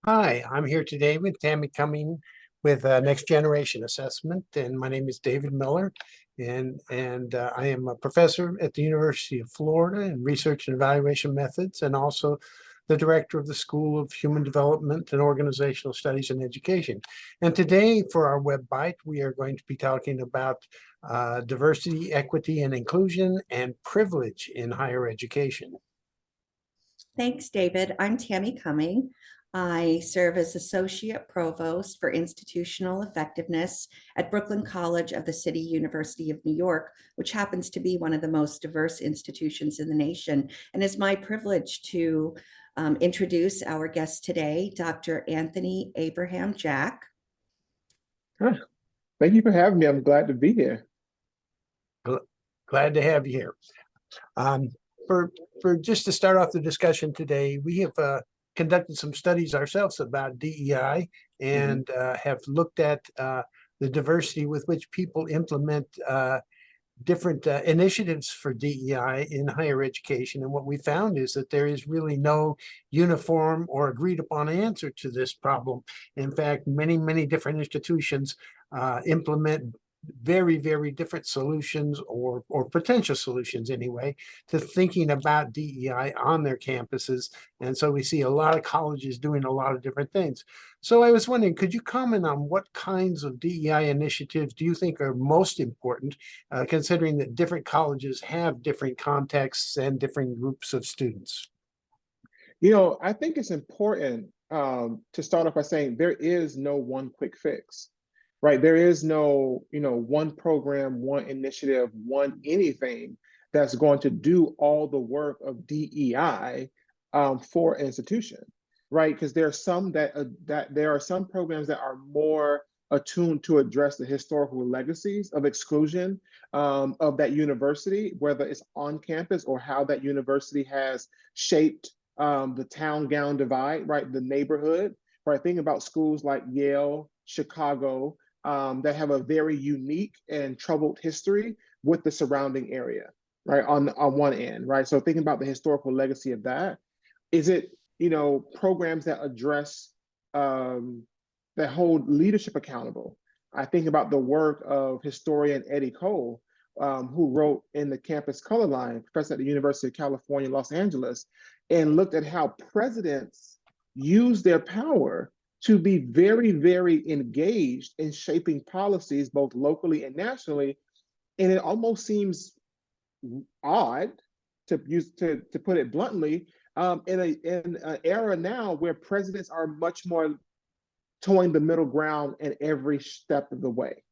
Hi, I'm here today with Tammie Cumming with Next Generation Assessment, and my name is David Miller, and I am a professor at the University of Florida in Research and Evaluation Methods, and also the director of the School of Human Development and Organizational Studies and Education. And today, for our web bite, we are going to be talking about diversity, equity, and inclusion, and privilege in higher education. Thanks, David. I'm Tammie Cumming. I serve as Associate Provost for Institutional Effectiveness at Brooklyn College of the City University of New York, which happens to be one of the most diverse institutions in the nation. And it's my privilege to introduce our guest today, Dr. Anthony Abraham Jack. Huh. Thank you for having me. I'm glad to be here. Glad to have you here. Um, for just to start off the discussion today, we have conducted some studies ourselves about DEI and have looked at the diversity with which people implement different initiatives for DEI in higher education. And what we found is that there is really no uniform or agreed upon answer to this problem. In fact, many different institutions implement very, very different solutions or potential solutions anyway to thinking about DEI on their campuses. And so we see a lot of colleges doing a lot of different things. So I was wondering, could you comment on what kinds of DEI initiatives do you think are most important, considering that different colleges have different contexts and different groups of students? I think it's important to start off by saying there is no one quick fix, right? There is no, one program, one initiative, one anything that's going to do all the work of DEI for an institution, right? Because there are some that there are some programs that are more attuned to address the historical legacies of exclusion of that university, whether it's on campus or how that university has shaped the town gown divide, right? The neighborhood, right? Think about schools like Yale, Chicago, that have a very unique and troubled history with the surrounding area, right? On one end, right? So thinking about the historical legacy of that, is it, programs that address that hold leadership accountable? I think about the work of historian Eddie Cole, who wrote in the Campus Color Line, professor at the University of California, Los Angeles, and looked at how presidents use their power to be very, very engaged in shaping policies, both locally and nationally. And it almost seems odd, to put it bluntly, in an era now where presidents are much more towing the middle ground at every step of the way,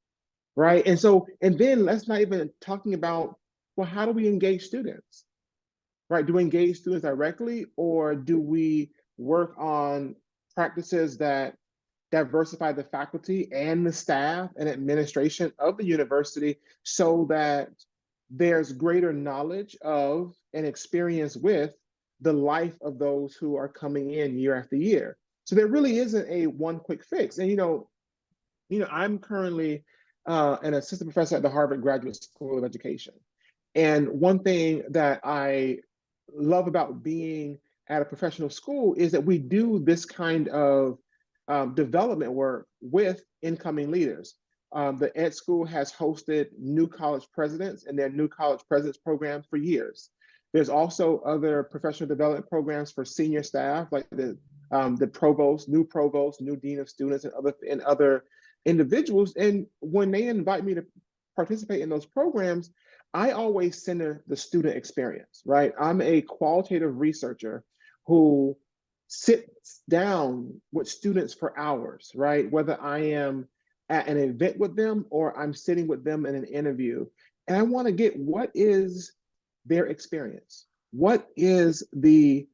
right? And then let's not even talking about, well, how do we engage students, right? Do we engage students directly, or do we work on practices that diversify the faculty and the staff and administration of the university so that there's greater knowledge of and experience with the life of those who are coming in year after year? So there really isn't a one quick fix. And I'm currently an assistant professor at the Harvard Graduate School of Education. And one thing that I love about being at a professional school is that we do this kind of development work with incoming leaders. The Ed School has hosted new college presidents and their new college presidents program for years. There's also other professional development programs for senior staff, like the provost, new dean of students, and other individuals. And when they invite me to participate in those programs, I always center the student experience, right? I'm a qualitative researcher who sits down with students for hours, right? Whether I am at an event with them or I'm sitting with them in an interview. And I want to get what is their experience? What is the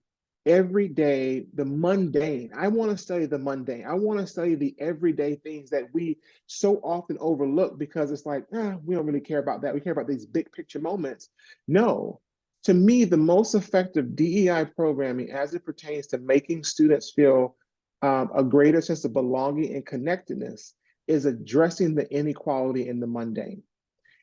everyday, the mundane? I want to study the mundane. I want to study the everyday things that we so often overlook because it's like, we don't really care about that. We care about these big picture moments. No, to me, the most effective DEI programming as it pertains to making students feel a greater sense of belonging and connectedness is addressing the inequality in the mundane.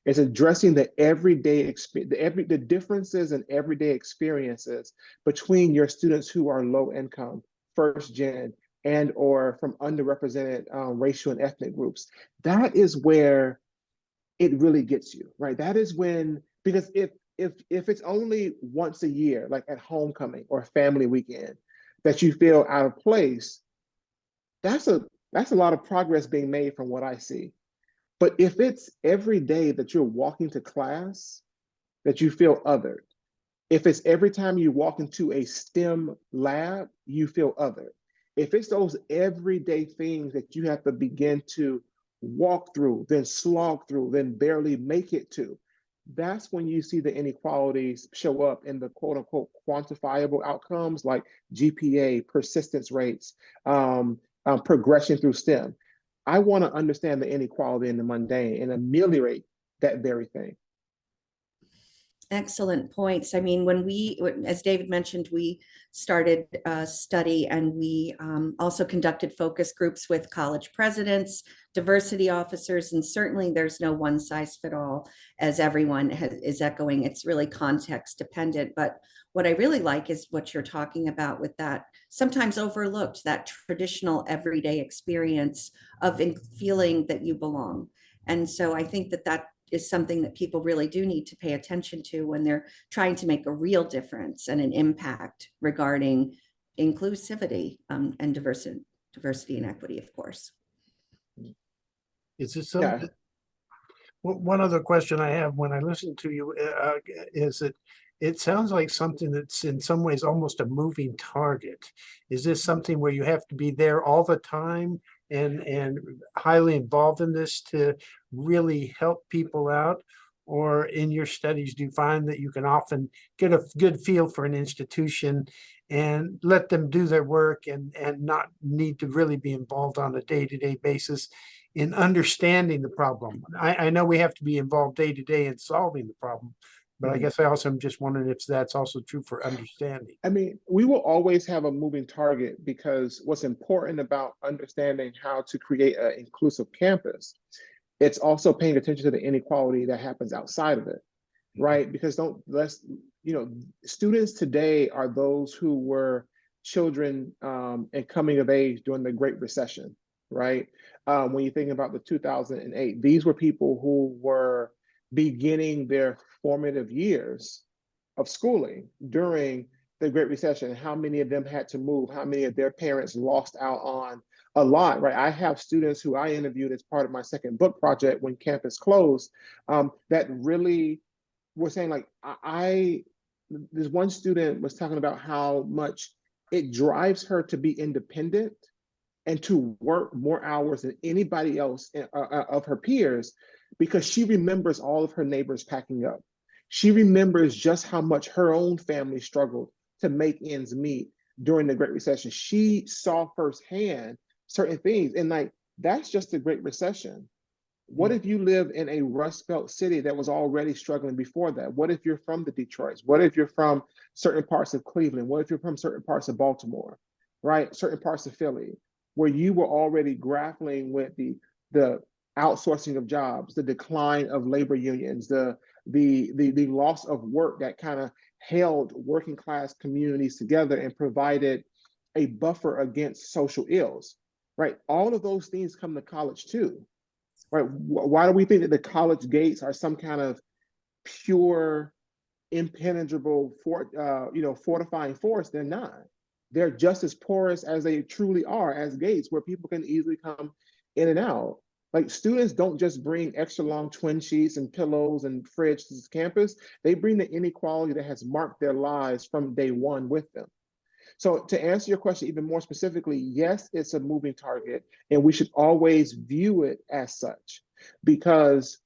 It's addressing the everyday the differences in everyday experiences between your students who are low income, first gen, and or from underrepresented racial and ethnic groups. That is where it really gets you, right? That is when, because if it's only once a year, like at homecoming or family weekend, that you feel out of place, that's a lot of progress being made from what I see. But if it's every day that you're walking to class that you feel othered, if it's every time you walk into a STEM lab, you feel othered. If it's those everyday things that you have to begin to walk through, then slog through, then barely make it to, that's when you see the inequalities show up in the quote unquote quantifiable outcomes like GPA, persistence rates, progression through STEM. I want to understand the inequality in the mundane and ameliorate that very thing. Excellent points. I mean, as David mentioned, we started a study, and we also conducted focus groups with college presidents, diversity officers, and certainly there's no one size fit all, as everyone is echoing. It's really context dependent. But what I really like is what you're talking about with that sometimes overlooked, that traditional everyday experience of feeling that you belong. And so I think that is something that people really do need to pay attention to when they're trying to make a real difference and an impact regarding inclusivity and diversity and equity, of course. Is this Yeah. something? One other question I have when I listen to you is that it sounds like something that's in some ways almost a moving target. Is this something where you have to be there all the time and highly involved in this to really help people out? Or in your studies, do you find that you can often get a good feel for an institution and let them do their work and not need to really be involved on a day-to-day basis in understanding the problem? I know we have to be involved day to day in solving the problem, but I guess I also am just wondering if that's also true for understanding. I mean, we will always have a moving target, because what's important about understanding how to create an inclusive campus, it's also paying attention to the inequality that happens outside of it, right? Because students today are those who were children and coming of age during the Great Recession, right? When you think about the 2008, these were people who were beginning their formative years of schooling during the Great Recession. How many of them had to move? How many of their parents lost out on a lot, right? I have students who I interviewed as part of my second book project when campus closed that really were saying, like, this one student was talking about how much it drives her to be independent and to work more hours than anybody else of her peers, because she remembers all of her neighbors packing up. She remembers just how much her own family struggled to make ends meet during the Great Recession. She saw firsthand certain things, and like, that's just the Great Recession. What if you live in a Rust Belt city that was already struggling before that? What if you're from the Detroits? What if you're from certain parts of Cleveland? What if you're from certain parts of Baltimore, right? Certain parts of Philly, where you were already grappling with the outsourcing of jobs, the decline of labor unions, the loss of work that kind of held working class communities together and provided a buffer against social ills, right? All of those things come to college too, right? Why do we think that the college gates are some kind of pure, impenetrable, fortifying force? They're not. They're just as porous as they truly are as gates, where people can easily come in and out. Like, students don't just bring extra long twin sheets and pillows and fridge to this campus. They bring the inequality that has marked their lives from day one with them. So to answer your question even more specifically, yes, it's a moving target, and we should always view it as such, because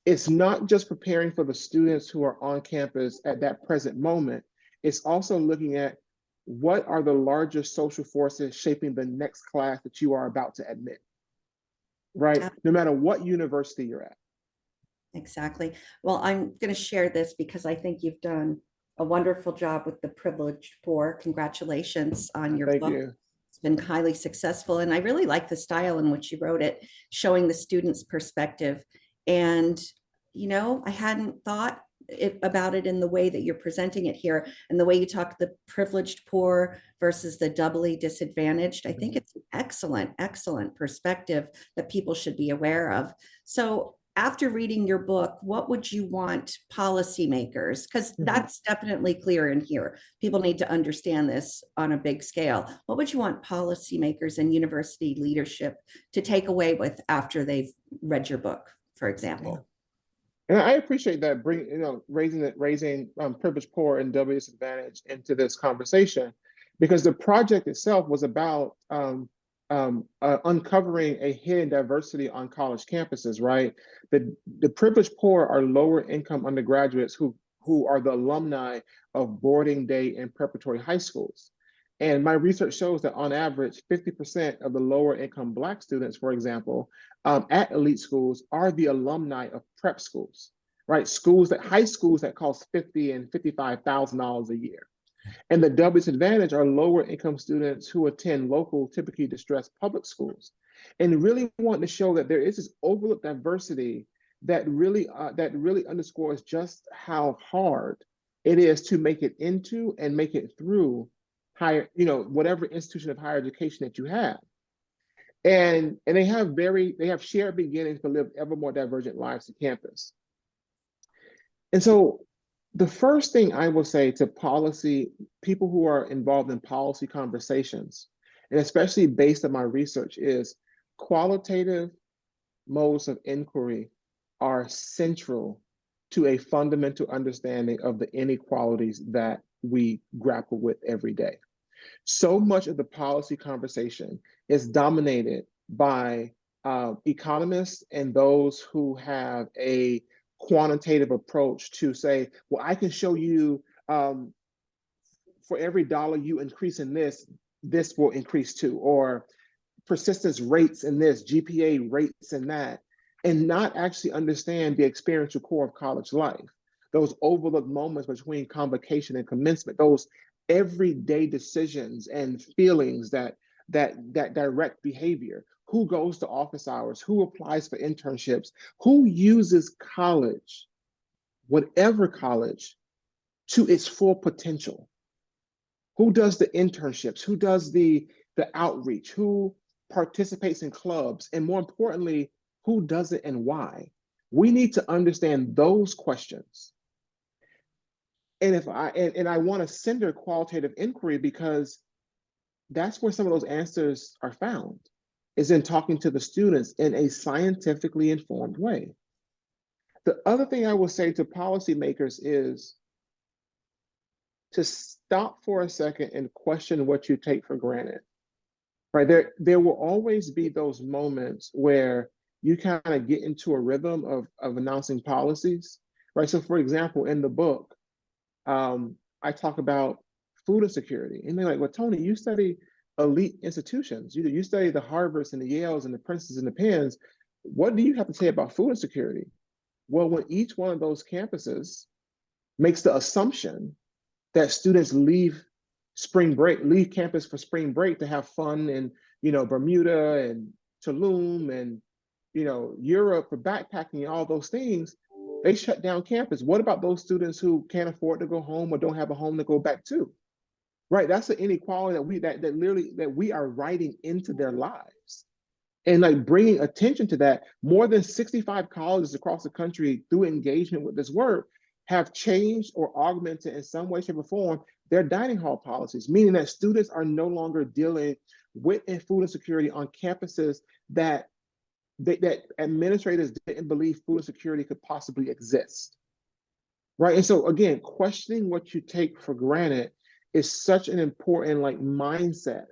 it's not just preparing for the students who are on campus at that present moment. It's also looking at what are the larger social forces shaping the next class that you are about to admit, right? No matter what university you're at. Exactly. Well, I'm going to share this because I think you've done a wonderful job with the Privileged Four. Congratulations on your Thank book. you. It's been highly successful. And I really like the style in which you wrote it, showing the student's perspective. And, I hadn't thought about it in the way that you're presenting it here, and the way you talk the privileged poor versus the doubly disadvantaged. I think it's an excellent, excellent perspective that people should be aware of. So after reading your book, what would you want policymakers, because that's definitely clear in here. People need to understand this on a big scale. What would you want policymakers and university leadership to take away with after they've read your book, for example? And I appreciate that raising privileged, poor, and doubly disadvantaged into this conversation, because the project itself was about uncovering a hidden diversity on college campuses. Right, the privileged poor are lower income undergraduates who are the alumni of boarding day and preparatory high schools. And my research shows that on average, 50% of the lower income Black students, for example, at elite schools are the alumni of prep schools, right? High schools that cost $50,000 and $55,000 a year. And the double disadvantage are lower income students who attend local, typically distressed public schools. And really want to show that there is this overlooked diversity that really underscores just how hard it is to make it into and make it through higher, whatever institution of higher education that you have. And they have shared beginnings but live ever more divergent lives to campus. And so the first thing I will say to people who are involved in policy conversations, and especially based on my research, is qualitative modes of inquiry are central to a fundamental understanding of the inequalities that we grapple with every day. So much of the policy conversation is dominated by economists and those who have a quantitative approach to say, well, I can show you for every dollar you increase in this will increase too, or persistence rates in this, GPA rates in that, and not actually understand the experiential core of college life, those overlooked moments between convocation and commencement, those everyday decisions and feelings that direct behavior. Who goes to office hours? Who applies for internships? Who uses college, whatever college, to its full potential? Who does the internships? Who does the outreach? Who participates in clubs? And more importantly, who does it and why? We need to understand those questions. And I want to center qualitative inquiry, because that's where some of those answers are found, is in talking to the students in a scientifically informed way. The other thing I will say to policymakers is to stop for a second and question what you take for granted. Right? There will always be those moments where you kind of get into a rhythm of announcing policies. Right? So for example, in the book, I talk about food insecurity. And they're like, well, Tony, you study elite institutions. You study the Harvards and the Yales and the Princetons and the Penns. What do you have to say about food insecurity? Well, when each one of those campuses makes the assumption that students leave campus for spring break to have fun in, Bermuda and Tulum and, Europe for backpacking and all those things, they shut down campus. What about those students who can't afford to go home or don't have a home to go back to? Right, that's the inequality that we are writing into their lives. And like bringing attention to that, more than 65 colleges across the country through engagement with this work have changed or augmented in some way, shape, or form their dining hall policies, meaning that students are no longer dealing with food insecurity on campuses that administrators didn't believe food insecurity could possibly exist. Right, and so again, questioning what you take for granted is such an important mindset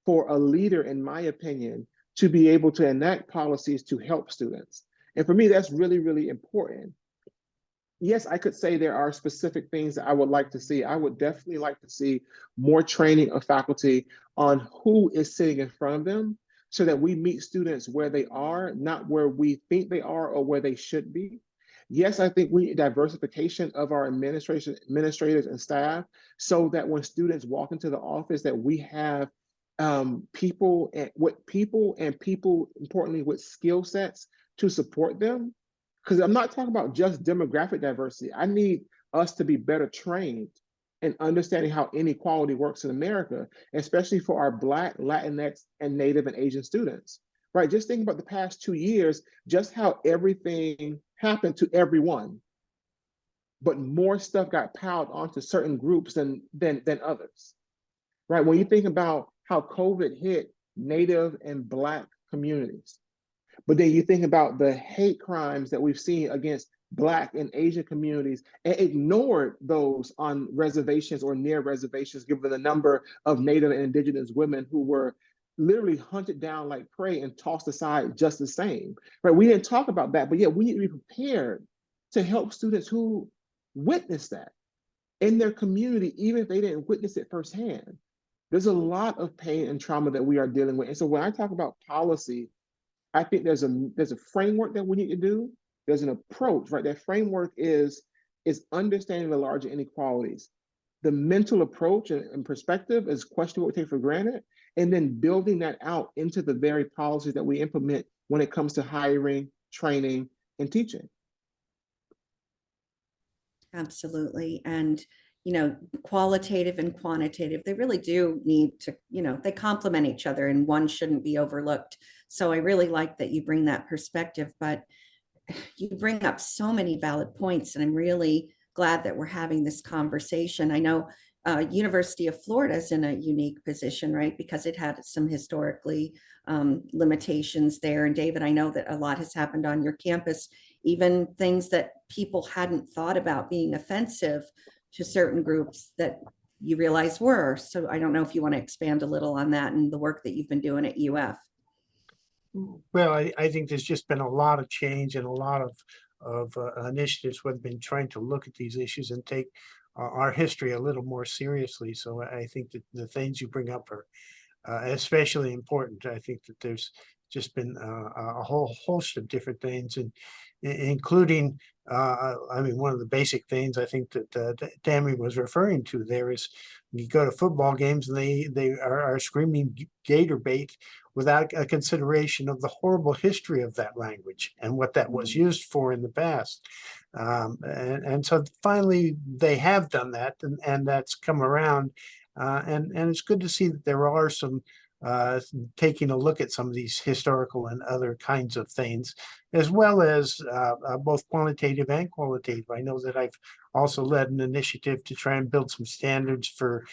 for a leader, in my opinion, to be able to enact policies to help students. And for me, that's really, really important. Yes, I could say there are specific things that I would like to see. I would definitely like to see more training of faculty on who is sitting in front of them, so that we meet students where they are, not where we think they are or where they should be. Yes, I think we need diversification of our administrators and staff, so that when students walk into the office, that we have people, importantly, with skill sets to support them. Because I'm not talking about just demographic diversity. I need us to be better trained in understanding how inequality works in America, especially for our Black, Latinx, and Native and Asian students, right? Just think about the past 2 years, just how everything happened to everyone, but more stuff got piled onto certain groups than others, right? When you think about how COVID hit Native and Black communities, but then you think about the hate crimes that we've seen against Black and Asian communities and ignored those on reservations or near reservations, given the number of Native and Indigenous women who were literally hunted down like prey and tossed aside just the same, right? We didn't talk about that, but yet we need to be prepared to help students who witness that in their community, even if they didn't witness it firsthand. There's a lot of pain and trauma that we are dealing with. And so when I talk about policy, I think there's a framework that we need to do. There's an approach, right? That framework is understanding the larger inequalities. The mental approach and perspective is questioning what we take for granted, and then building that out into the very policies that we implement when it comes to hiring, training, and teaching. Absolutely. And, qualitative and quantitative, they really do need to, they complement each other and one shouldn't be overlooked. So I really like that you bring that perspective, but you bring up so many valid points, and I'm really glad that we're having this conversation. I know University of Florida is in a unique position, right? Because it had some historically limitations there. And David, I know that a lot has happened on your campus, even things that people hadn't thought about being offensive to certain groups that you realize were. So I don't know if you want to expand a little on that and the work that you've been doing at UF. Well, I think there's just been a lot of change and a lot of initiatives that have been trying to look at these issues and take our history a little more seriously. So I think that the things you bring up are especially important. I think that there's just been a whole host of different things, and including, I mean, one of the basic things I think that Tammie was referring to there is you go to football games and they are screaming gator bait without a consideration of the horrible history of that language and what that was used for in the past. And so finally they have done that, and that's come around. And it's good to see that there are some taking a look at some of these historical and other kinds of things, as well as both quantitative and qualitative. I know that I've also led an initiative to try and build some standards for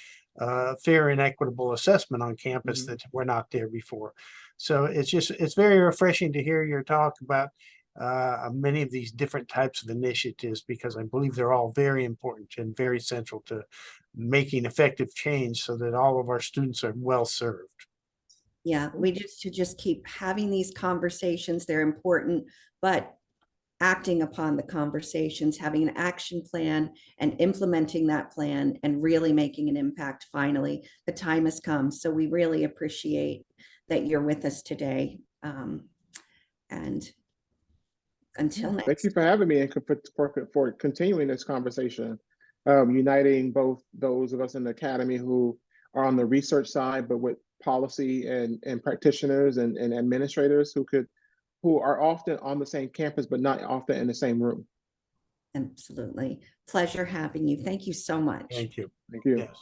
fair and equitable assessment on campus that were not there before. So it's very refreshing to hear your talk about many of these different types of initiatives, because I believe they're all very important and very central to making effective change so that all of our students are well served. Yeah, we just keep having these conversations. They're important, but acting upon the conversations, having an action plan and implementing that plan and really making an impact. Finally, the time has come. So we really appreciate that you're with us today. And until next. Thank you for having me and for continuing this conversation, uniting both those of us in the academy who are on the research side, but with policy and practitioners and administrators who are often on the same campus, but not often in the same room. Absolutely. Pleasure having you. Thank you so much. Thank you. Thank you. Yes.